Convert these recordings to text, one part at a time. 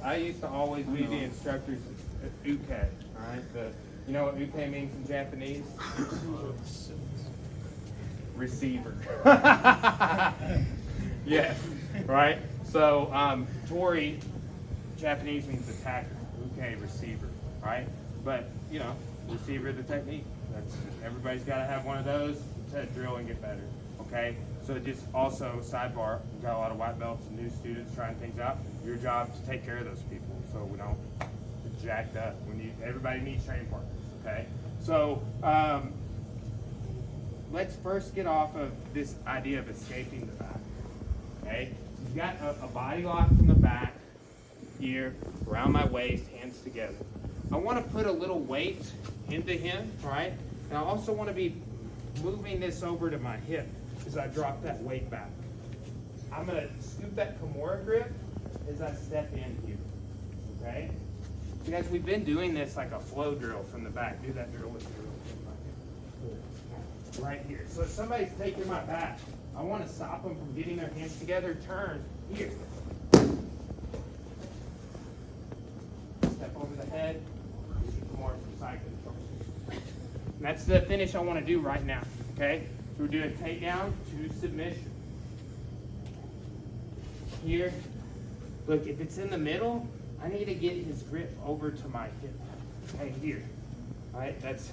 I used to always be the instructor's uke, right? You know what uke means in Japanese? Receiver. Yes, right? So, tori, Japanese means attacker, uke, receiver, right? But, you know, receiver the technique. Everybody's got to have one of those to drill and get better, okay? So just also, sidebar, we've got a lot of white belts and new students trying things out. Your job to take care of those people so we don't get jacked up. Everybody needs training partners, okay? So let's first get off of this idea of escaping the back, okay? You've got a body lock from the back here, around my waist, hands together. I want to put a little weight into him, right? And I also want to be moving this over to my hip as I drop that weight back. I'm going to scoop that Kimura grip as I step in here, okay? So guys, we've been doing this like a flow drill from the back. Do that drill with me real quick. Right here. So if somebody's taking my back, I want to stop them from getting their hands together, turn here. Step over the head. More from side control. And that's the finish I want to do right now, okay? So we're doing takedown to submission. Here, look, if it's in the middle, I need to get his grip over to my hip. Okay, here. All right, that's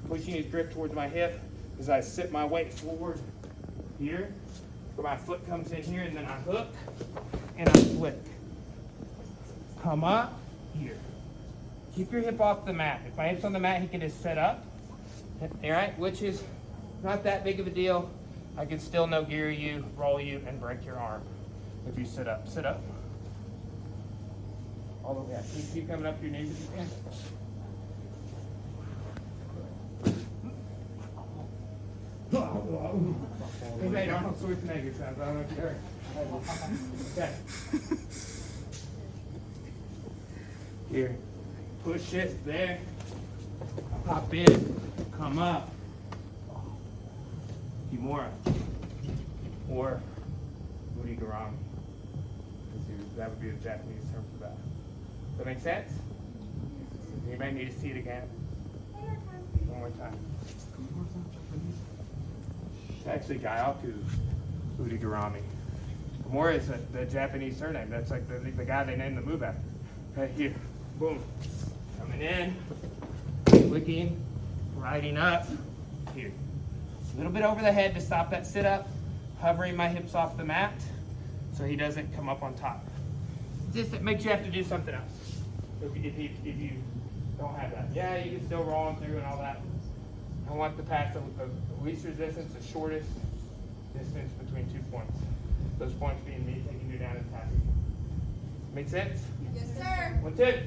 pushing his grip towards my hip as I sit my weight forward here. So my foot comes in here and then I hook and I flick. Come up here. Keep your hip off the mat. If my hip's on the mat, he can just sit up. All right, which is not that big of a deal. I can still no-gear you, roll you, and break your arm if you sit up. Sit up. All the way up. Keep coming up to your knees if you can. He made Arnold Schwarzenegger sounds. I don't know if you heard. Okay. Here. Push it there. Pop in. Come up. Kimura. Or Urigarami. That would be the Japanese term for that. Does that make sense? Anybody need to see it again? One more time. It's actually Gaiaku Urigarami. Kimura is the Japanese surname. That's like the guy they named the move after. Right here. Boom. Coming in. Flicking. Riding up. Here. A little bit over the head to stop that sit up. Hovering my hips off the mat so he doesn't come up on top. Just it makes you have to do something else if you don't have that. Yeah, you can still roll them through and all that. I want to pass the least resistance, the shortest distance between 2 points. Those points being me taking you down and tapping. Make sense? Yes, sir. 1, 2.